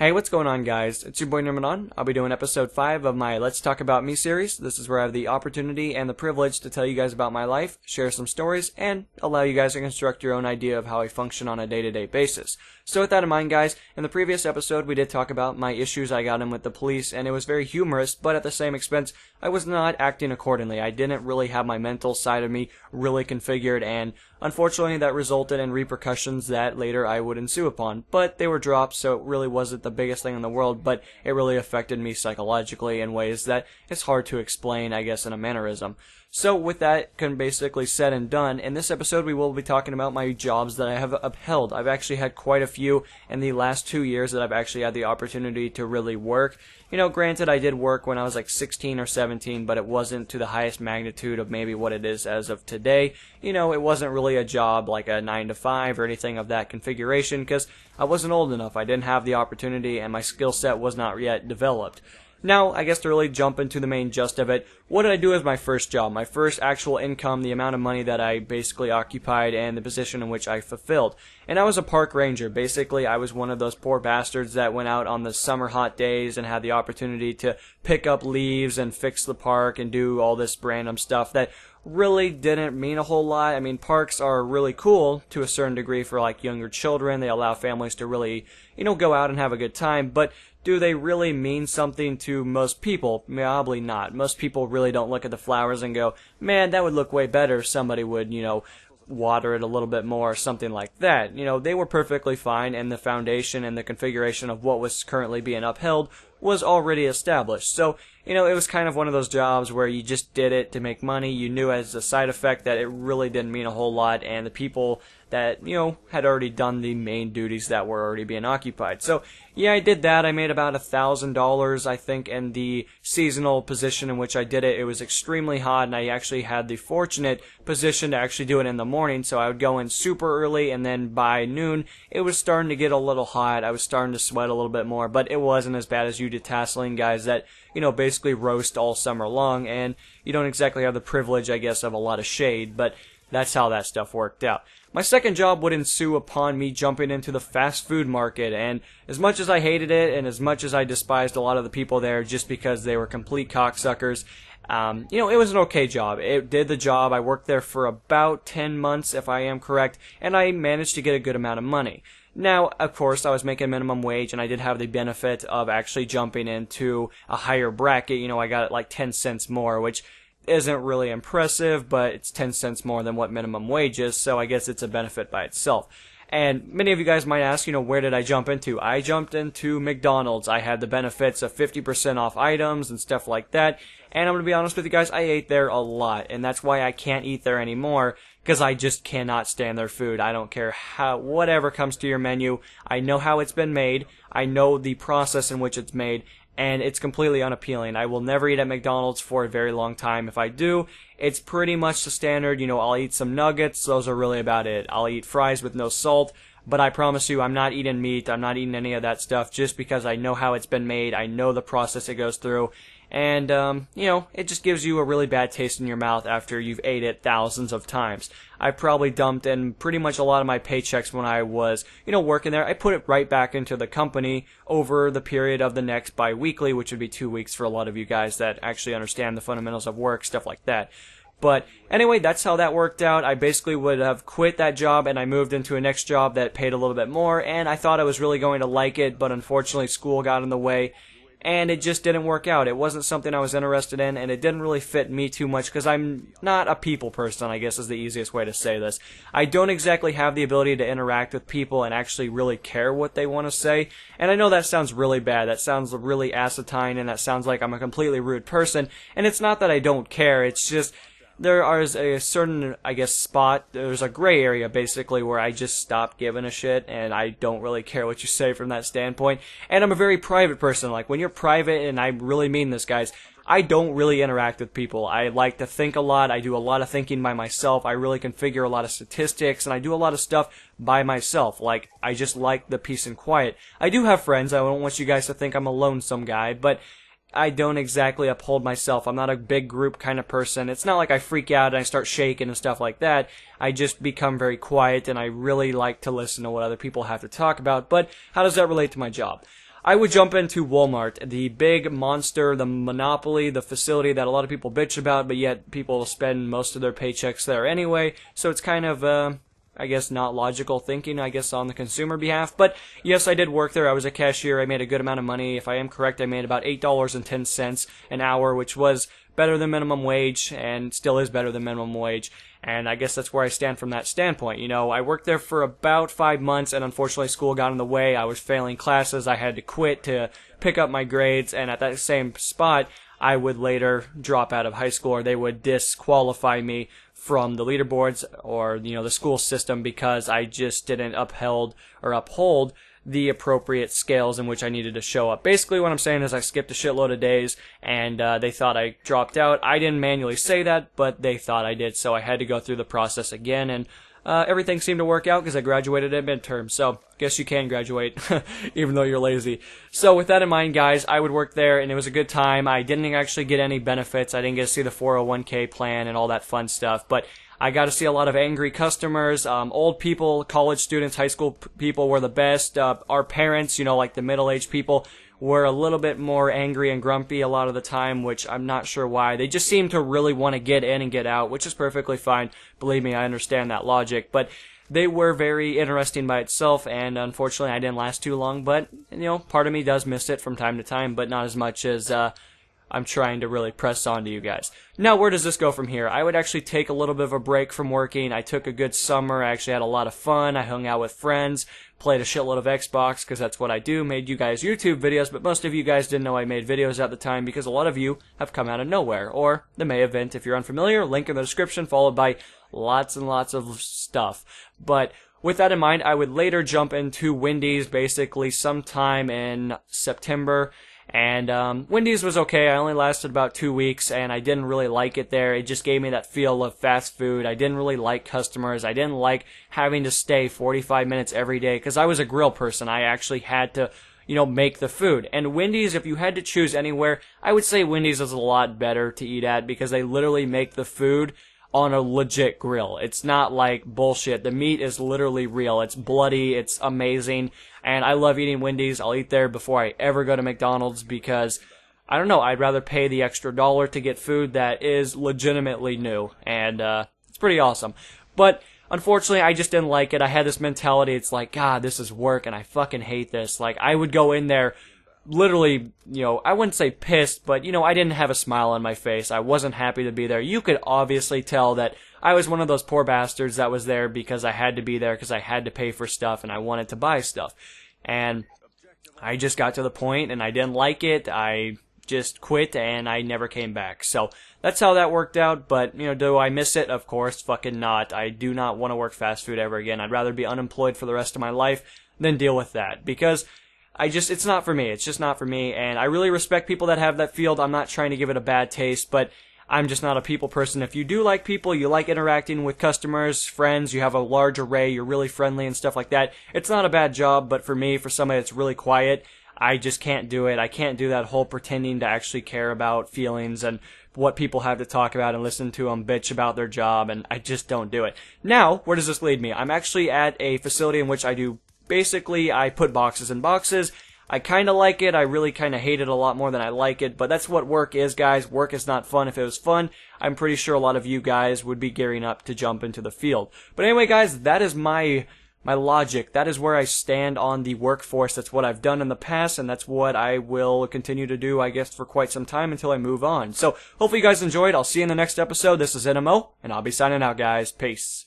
Hey, what's going on, guys? It's your boy Nirmanon. I'll be doing episode 5 of my Let's Talk About Me series. This is where I have the opportunity and the privilege to tell you guys about my life, share some stories, and allow you guys to construct your own idea of how I function on a day-to-day basis. So with that in mind, guys, in the previous episode we did talk about my issues I got in with the police, and it was very humorous, but at the same expense, I was not acting accordingly. I didn't really have my mental side of me really configured, and unfortunately that resulted in repercussions that later I would ensue upon. But they were dropped, so it really wasn't the biggest thing in the world, but it really affected me psychologically in ways that it's hard to explain, I guess, in a mannerism. So with that basically said and done, in this episode we will be talking about my jobs that I have upheld. I've actually had quite a few in the last 2 years that I've actually had the opportunity to really work. You know, granted, I did work when I was like 16 or 17, but it wasn't to the highest magnitude of maybe what it is as of today. You know, it wasn't really a job like a 9 to 5 or anything of that configuration because I wasn't old enough. I didn't have the opportunity and my skill set was not yet developed. Now, I guess to really jump into the main gist of it, what did I do as my first job? My first actual income, the amount of money that I basically occupied, and the position in which I fulfilled. And I was a park ranger. Basically, I was one of those poor bastards that went out on the summer hot days and had the opportunity to pick up leaves and fix the park and do all this random stuff that really didn't mean a whole lot. I mean, parks are really cool to a certain degree for like younger children. They allow families to really, go out and have a good time, but do they really mean something to most people? Probably not. Most people really don't look at the flowers and go, man, that would look way better if somebody would, water it a little bit more or something like that. They were perfectly fine, and the foundation and the configuration of what was currently being upheld was already established. So, it was kind of one of those jobs where you just did it to make money. You knew as a side effect that it really didn't mean a whole lot, and the people that, had already done the main duties that were already being occupied. So, yeah, I did that. I made about $1,000, I think, in the seasonal position in which I did it. It was extremely hot, and I actually had the fortunate position to actually do it in the morning, so I would go in super early, and then by noon, it was starting to get a little hot. I was starting to sweat a little bit more, but it wasn't as bad as you detasseling guys that, basically roast all summer long, and you don't exactly have the privilege, I guess, of a lot of shade, but that's how that stuff worked out. My second job would ensue upon me jumping into the fast food market, and as much as I hated it, and as much as I despised a lot of the people there just because they were complete cocksuckers, it was an okay job. It did the job. I worked there for about 10 months, if I am correct, and I managed to get a good amount of money. Now, of course, I was making minimum wage, and I did have the benefit of actually jumping into a higher bracket. I got it like 10 cents more, which isn't really impressive, but it's 10 cents more than what minimum wage is, so I guess it's a benefit by itself. And many of you guys might ask, where did I jump into? I jumped into McDonald's. I had the benefits of 50% off items and stuff like that. And I'm going to be honest with you guys, I ate there a lot. And that's why I can't eat there anymore, because I just cannot stand their food. I don't care whatever comes to your menu. I know how it's been made. I know the process in which it's made. And it's completely unappealing. I will never eat at McDonald's for a very long time. If I do, it's pretty much the standard. I'll eat some nuggets. Those are really about it. I'll eat fries with no salt. But I promise you, I'm not eating meat. I'm not eating any of that stuff just because I know how it's been made. I know the process it goes through. And, it just gives you a really bad taste in your mouth after you've ate it thousands of times. I probably dumped in pretty much a lot of my paychecks when I was, working there. I put it right back into the company over the period of the next bi-weekly, which would be 2 weeks for a lot of you guys that actually understand the fundamentals of work, stuff like that. But anyway, that's how that worked out. I basically would have quit that job and I moved into a next job that paid a little bit more, and I thought I was really going to like it, but unfortunately school got in the way. And it just didn't work out. It wasn't something I was interested in, and it didn't really fit me too much because I'm not a people person, I guess is the easiest way to say this. I don't exactly have the ability to interact with people and actually really care what they want to say. And I know that sounds really bad. That sounds really asinine, and that sounds like I'm a completely rude person. And it's not that I don't care. It's just there is a certain, I guess, spot, there's a gray area, basically, where I just stop giving a shit, and I don't really care what you say from that standpoint. And I'm a very private person. Like, when you're private, and I really mean this, guys, I don't really interact with people. I like to think a lot. I do a lot of thinking by myself. I really configure a lot of statistics, and I do a lot of stuff by myself. Like, I just like the peace and quiet. I do have friends. I don't want you guys to think I'm a lonesome guy, but I don't exactly uphold myself. I'm not a big group kind of person. It's not like I freak out and I start shaking and stuff like that. I just become very quiet, and I really like to listen to what other people have to talk about. But how does that relate to my job? I would jump into Walmart, the big monster, the monopoly, the facility that a lot of people bitch about, but yet people spend most of their paychecks there anyway. So it's kind of, I guess, not logical thinking, I guess, on the consumer behalf. But yes, I did work there. I was a cashier. I made a good amount of money. If I am correct, I made about $8.10 an hour, which was better than minimum wage and still is better than minimum wage. And I guess that's where I stand from that standpoint. You know, I worked there for about 5 months, and unfortunately school got in the way. I was failing classes. I had to quit to pick up my grades, and at that same spot, I would later drop out of high school, or they would disqualify me from the leaderboards or, you know, the school system because I just didn't uphold the appropriate scales in which I needed to show up. Basically what I'm saying is I skipped a shitload of days, and they thought I dropped out. I didn't manually say that, but they thought I did, so I had to go through the process again, and everything seemed to work out because I graduated at midterm. So guess you can graduate even though you're lazy. So with that in mind, guys, I would work there, and it was a good time. I didn't actually get any benefits. I didn't get to see the 401k plan and all that fun stuff, but I got to see a lot of angry customers. Old people, college students, high school people were the best. Our parents, you know, like the middle-aged people, were a little bit more angry and grumpy a lot of the time, which I'm not sure why. They just seem to really want to get in and get out, which is perfectly fine. Believe me, I understand that logic. But they were very interesting by itself, and unfortunately I didn't last too long. But, you know, part of me does miss it from time to time, but not as much as I'm trying to really press on to you guys. Now, where does this go from here? I would actually take a little bit of a break from working. I took a good summer. I actually had a lot of fun. I hung out with friends, played a shitload of Xbox, because that's what I do, made you guys YouTube videos, but most of you guys didn't know I made videos at the time because a lot of you have come out of nowhere. Or the May event, if you're unfamiliar, link in the description, followed by lots and lots of stuff. But with that in mind, I would later jump into Wendy's basically sometime in September. And Wendy's was okay. I only lasted about 2 weeks, and I didn't really like it there. It just gave me that feel of fast food. I didn't really like customers. I didn't like having to stay 45 minutes every day because I was a grill person. I actually had to, you know, make the food. And Wendy's, if you had to choose anywhere, I would say Wendy's is a lot better to eat at because they literally make the food on a legit grill. It's not like bullshit. The meat is literally real. It's bloody. It's amazing. And I love eating Wendy's. I'll eat there before I ever go to McDonald's because, I don't know, I'd rather pay the extra $1 to get food that is legitimately new. And it's pretty awesome. But unfortunately, I just didn't like it. I had this mentality. It's like, God, this is work and I fucking hate this. Like, I would go in there literally, you know, I wouldn't say pissed, but, you know, I didn't have a smile on my face. I wasn't happy to be there. You could obviously tell that I was one of those poor bastards that was there because I had to be there because I had to pay for stuff and I wanted to buy stuff. And I just got to the point and I didn't like it. I just quit and I never came back. So that's how that worked out. But, you know, do I miss it? Of course, fucking not. I do not want to work fast food ever again. I'd rather be unemployed for the rest of my life than deal with that because it's not for me. It's just not for me, and I really respect people that have that field. I'm not trying to give it a bad taste, but I'm just not a people person. If you do like people, you like interacting with customers, friends, you have a large array, you're really friendly and stuff like that, it's not a bad job, but for me, for somebody that's really quiet, I just can't do it. I can't do that whole pretending to actually care about feelings and what people have to talk about and listen to them bitch about their job, and I just don't do it. Now, where does this lead me? I'm actually at a facility in which basically, I put boxes in boxes. I kind of like it. I really kind of hate it a lot more than I like it. But that's what work is, guys. Work is not fun. If it was fun, I'm pretty sure a lot of you guys would be gearing up to jump into the field. But anyway, guys, that is my logic. That is where I stand on the workforce. That's what I've done in the past, and that's what I will continue to do, I guess, for quite some time until I move on. So, hopefully you guys enjoyed. I'll see you in the next episode. This is NMO, and I'll be signing out, guys. Peace.